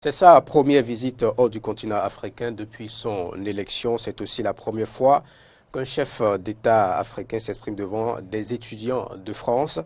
C'est sa première visite hors du continent africain depuis son élection. C'est aussi la première fois qu'un chef d'État africain s'exprime devant des étudiants de France.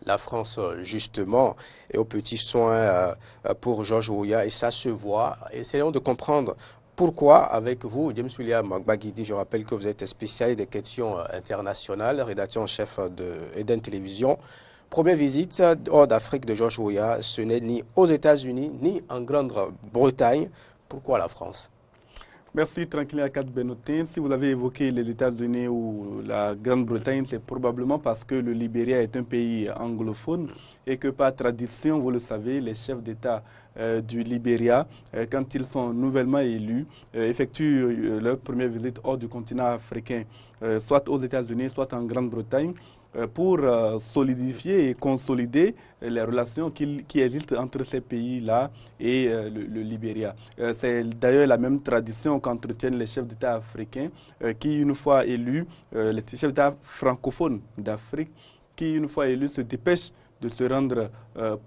La France, justement, est aux petits soins pour Georges Weah et ça se voit. Essayons de comprendre pourquoi, avec vous, James William Baguidi, je rappelle que vous êtes spécialiste des questions internationales, rédacteur en chef de Eden Télévision. Première visite hors d'Afrique de Georges Weah, ce n'est ni aux États-Unis ni en Grande-Bretagne. Pourquoi la France? Merci, Tranquille Akat Benotin. Si vous avez évoqué les États-Unis ou la Grande-Bretagne, c'est probablement parce que le Libéria est un pays anglophone et que par tradition, vous le savez, les chefs d'État du Libéria, quand ils sont nouvellement élus, effectuent leur première visite hors du continent africain, soit aux États-Unis, soit en Grande-Bretagne, pour solidifier et consolider les relations qui existent entre ces pays-là et le Libéria. C'est d'ailleurs la même tradition qu'entretiennent les chefs d'État africains qui, une fois élus, les chefs d'État francophones d'Afrique, qui, une fois élus, se dépêchent de se rendre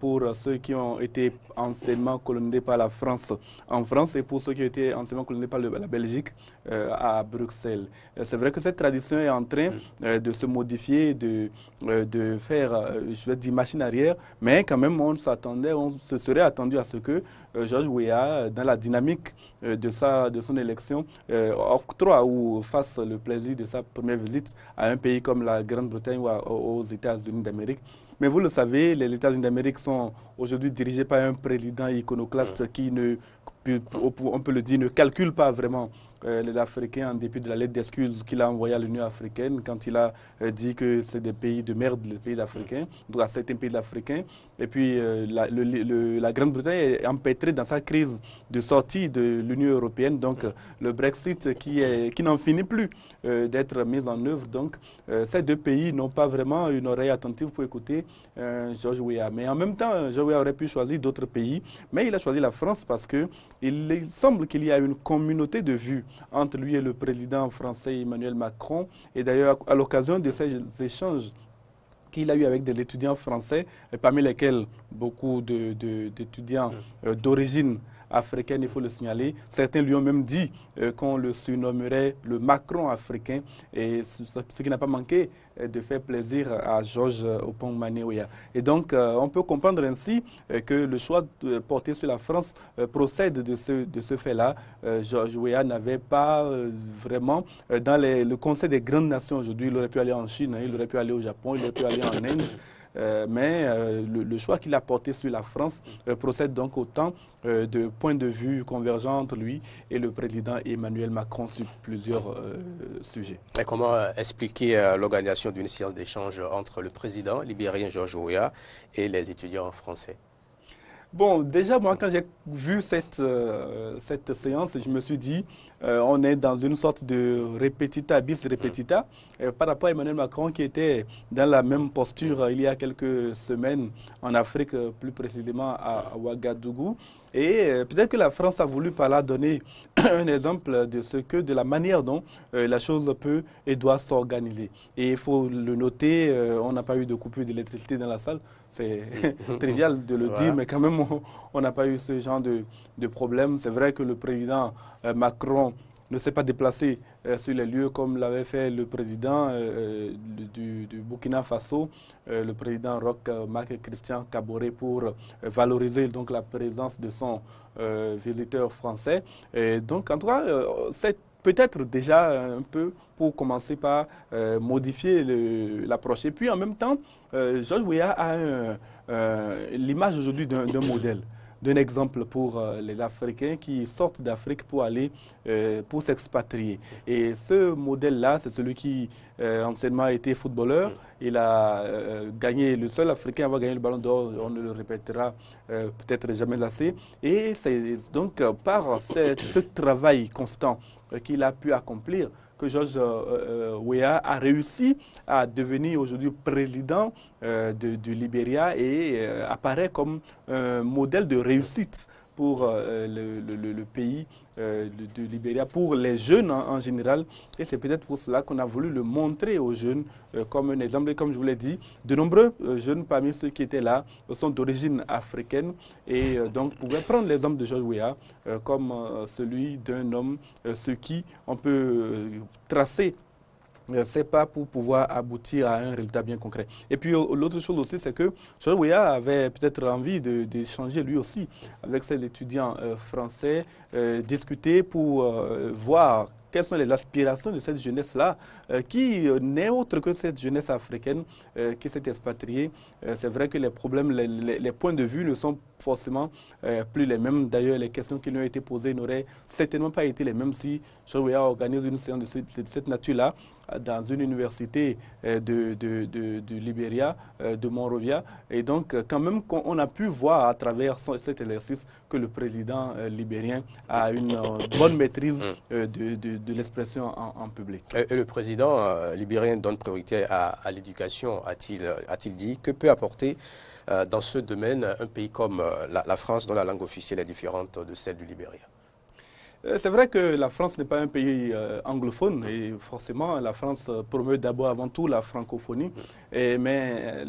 pour ceux qui ont été anciennement colonisés par la France en France et pour ceux qui ont été anciennement colonisés par la Belgique à Bruxelles. C'est vrai que cette tradition est en train de se modifier, de faire, je vais dire, machine arrière, mais quand même on se serait attendu à ce que Georges Weah, dans la dynamique de son élection, octroie ou fasse le plaisir de sa première visite à un pays comme la Grande-Bretagne ou aux États-Unis d'Amérique. Mais vous le savez, les États-Unis d'Amérique sont aujourd'hui dirigés par un président iconoclaste qui on peut le dire, ne calcule pas vraiment les Africains en dépit de la lettre d'excuse qu'il a envoyée à l'Union africaine quand il a dit que c'est des pays de merde, les pays africains, donc à certains pays africains. Et puis la Grande-Bretagne est empêtrée dans sa crise de sortie de l'Union européenne, donc le Brexit qui n'en finit plus d'être mis en œuvre. Donc ces deux pays n'ont pas vraiment une oreille attentive pour écouter Georges Weah. Mais en même temps, Georges Weah aurait pu choisir d'autres pays, mais il a choisi la France parce qu'il semble qu'il y a une communauté de vues entre lui et le président français Emmanuel Macron. Et d'ailleurs, à l'occasion de ces échanges qu'il a eu avec des étudiants français, parmi lesquels beaucoup d'étudiants d'origine africaine, il faut le signaler. Certains lui ont même dit qu'on le surnommerait le Macron africain, et ce qui n'a pas manqué de faire plaisir à Georges Oppong Weah. Et donc, on peut comprendre ainsi que le choix de porter sur la France procède de ce fait-là. Georges Weah n'avait pas vraiment, dans le Conseil des grandes nations aujourd'hui, il aurait pu aller en Chine, il aurait pu aller au Japon, il aurait pu aller en Inde. Mais le choix qu'il a porté sur la France procède donc autant de points de vue convergents entre lui et le président Emmanuel Macron sur plusieurs sujets. Et comment expliquer l'organisation d'une séance d'échange entre le président libérien Georges Weah et les étudiants français? Bon, déjà, moi, quand j'ai vu cette séance, je me suis dit, on est dans une sorte de repetita bis repetita par rapport à Emmanuel Macron qui était dans la même posture il y a quelques semaines en Afrique, plus précisément à Ouagadougou. Et peut-être que la France a voulu par là donner un exemple de la manière dont la chose peut et doit s'organiser. Et il faut le noter, on n'a pas eu de coupure d'électricité dans la salle. C'est trivial de le dire, mais quand même, on n'a pas eu ce genre de problème. C'est vrai que le président Macron ne s'est pas déplacé sur les lieux comme l'avait fait le président du Burkina Faso, le président Roch Marc Christian Kaboré, pour valoriser donc la présence de son visiteur français. Et donc, en tout cas, c'est peut-être déjà un peu pour commencer par modifier l'approche. Et puis, en même temps, Georges Weah a l'image aujourd'hui d'un modèle, d'un exemple pour les Africains qui sortent d'Afrique pour aller, pour s'expatrier. Et ce modèle-là, c'est celui qui anciennement a été footballeur. Il a gagné, le seul Africain à avoir gagné le Ballon d'Or, on ne le répétera peut-être jamais assez. Et c'est donc par ce travail constant qu'il a pu accomplir que Georges Weah a réussi à devenir aujourd'hui président du Libéria et apparaît comme un modèle de réussite pour le pays de Libéria, pour les jeunes en général. Et c'est peut-être pour cela qu'on a voulu le montrer aux jeunes comme un exemple. Et comme je vous l'ai dit, de nombreux jeunes parmi ceux qui étaient là sont d'origine africaine et donc pouvaient prendre l'exemple de George Weah comme celui d'un homme ce qui on peut tracer c'est pas pour pouvoir aboutir à un résultat bien concret. Et puis l'autre chose aussi, c'est que George Weah avait peut-être envie d'échanger lui aussi avec ses étudiants français, discuter pour voir quelles sont les aspirations de cette jeunesse-là, qui n'est autre que cette jeunesse africaine qui s'est expatriée. C'est vrai que les problèmes, les points de vue ne sont forcément plus les mêmes. D'ailleurs, les questions qui lui ont été posées n'auraient certainement pas été les mêmes si George Weah organise une séance de cette nature-là dans une université du Libéria, de Monrovia. Et donc, quand même, on a pu voir à travers cet exercice que le président libérien a une bonne maîtrise de l'expression en public. Et le président libérien donne priorité à l'éducation, a-t-il dit. Que peut apporter dans ce domaine un pays comme la France, dont la langue officielle est différente de celle du Libéria? C'est vrai que la France n'est pas un pays anglophone et forcément la France promeut d'abord avant tout la francophonie. Mais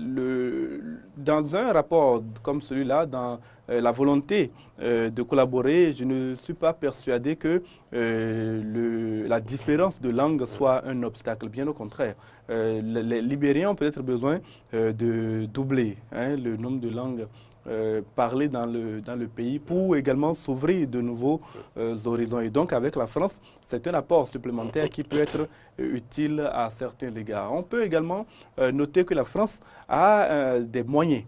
dans un rapport comme celui-là, dans la volonté de collaborer, je ne suis pas persuadé que la différence de langue soit un obstacle. Bien au contraire, les Libériens ont peut-être besoin de doubler le nombre de langues parler dans le pays pour également s'ouvrir de nouveaux horizons. Et donc avec la France, c'est un apport supplémentaire qui peut être utile à certains égards. On peut également noter que la France a des moyens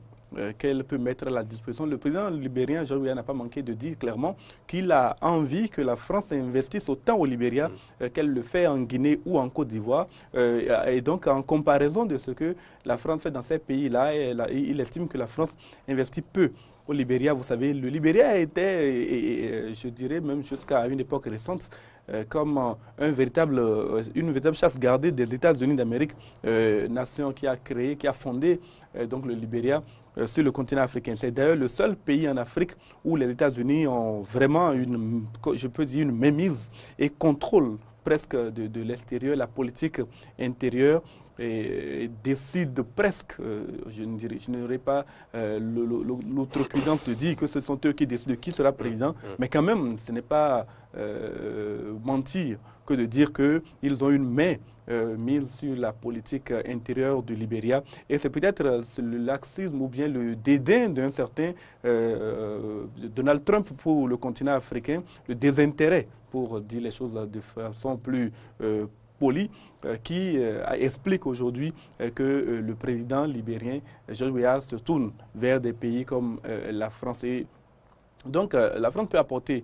qu'elle peut mettre à la disposition. Le président libérien, George Weah, n'a pas manqué de dire clairement qu'il a envie que la France investisse autant au Libéria qu'elle le fait en Guinée ou en Côte d'Ivoire. Et donc, en comparaison de ce que la France fait dans ces pays-là, il estime que la France investit peu au Libéria. Vous savez, le Libéria était, je dirais même jusqu'à une époque récente, comme une véritable chasse gardée des États-Unis d'Amérique, nation qui a créé, qui a fondé donc le Libéria sur le continent africain. C'est d'ailleurs le seul pays en Afrique où les États-Unis ont vraiment je peux dire, une mainmise et contrôlent presque de l'extérieur la politique intérieure et décident presque, je n'aurais pas l'outrecuidance de dire que ce sont eux qui décident qui sera président, mais quand même, ce n'est pas mentir que de dire qu'ils ont une main mise sur la politique intérieure du Libéria. Et c'est peut-être le laxisme ou bien le dédain d'un certain Donald Trump pour le continent africain, le désintérêt, pour dire les choses de façon plus polie, qui explique aujourd'hui que le président libérien, George Weah, se tourne vers des pays comme la France. Et donc, la France peut apporter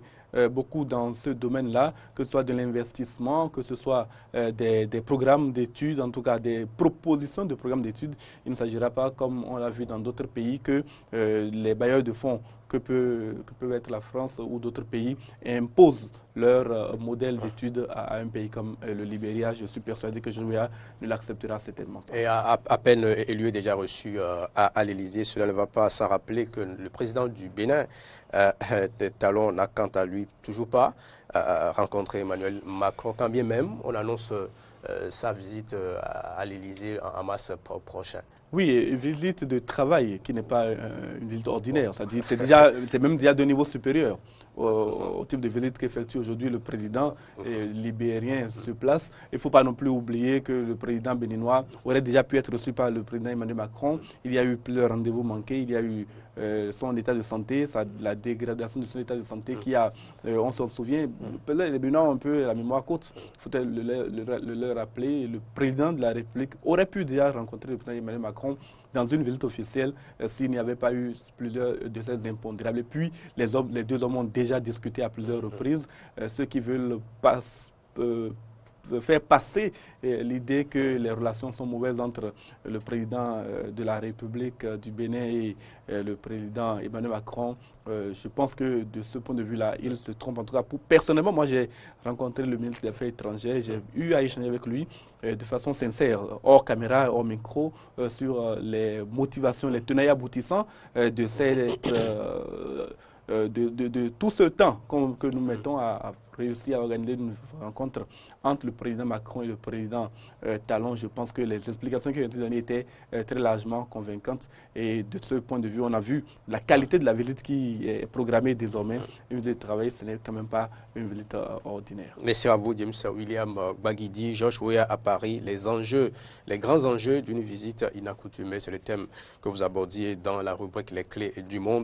beaucoup dans ce domaine-là, que ce soit de l'investissement, que ce soit des programmes d'études, en tout cas des propositions de programmes d'études. Il ne s'agira pas, comme on l'a vu dans d'autres pays, que les bailleurs de fonds que peut être la France ou d'autres pays imposent leur modèle d'études à un pays comme le Libéria. Je suis persuadé que George Weah ne l'acceptera certainement pas. Et à peine élu et déjà reçu à l'Élysée, cela ne va pas sans rappeler que le président du Bénin, Talon, n'a quant à lui toujours pas rencontré Emmanuel Macron, quand bien même on annonce sa visite à l'Élysée en mars prochain. Oui, une visite de travail qui n'est pas une visite ordinaire. C'est même déjà de niveau supérieur au type de visite qu'effectue aujourd'hui le président libérien sur place. Il ne faut pas non plus oublier que le président béninois aurait déjà pu être reçu par le président Emmanuel Macron. Il y a eu plusieurs rendez-vous manqués. Il y a eu son état de santé, la dégradation de son état de santé qui a, on s'en souvient, les Béninois ont un peu la mémoire courte. Il faut le rappeler. Le président de la République aurait pu déjà rencontrer le président Emmanuel Macron dans une visite officielle s'il n'y avait pas eu plusieurs de ces impondérables. Et puis, les deux hommes ont déjà discuté à plusieurs reprises. Ceux qui veulent faire passer l'idée que les relations sont mauvaises entre le président de la République du Bénin et le président Emmanuel Macron. Je pense que de ce point de vue-là, il se trompe. En tout cas, personnellement, moi j'ai rencontré le ministre des Affaires étrangères, j'ai eu à échanger avec lui de façon sincère, hors caméra, hors micro, sur les motivations, les tenants aboutissants de cette de tout ce temps que nous mettons à réussir à organiser une rencontre entre le président Macron et le président Talon. Je pense que les explications qui ont été données étaient très largement convaincantes. Et de ce point de vue, on a vu la qualité de la visite qui est programmée désormais. Une visite de travail, ce n'est quand même pas une visite ordinaire. Merci à vous, James William Baguidi, Georges Weah à Paris. Les grands enjeux d'une visite inaccoutumée, c'est le thème que vous abordiez dans la rubrique Les clés du monde.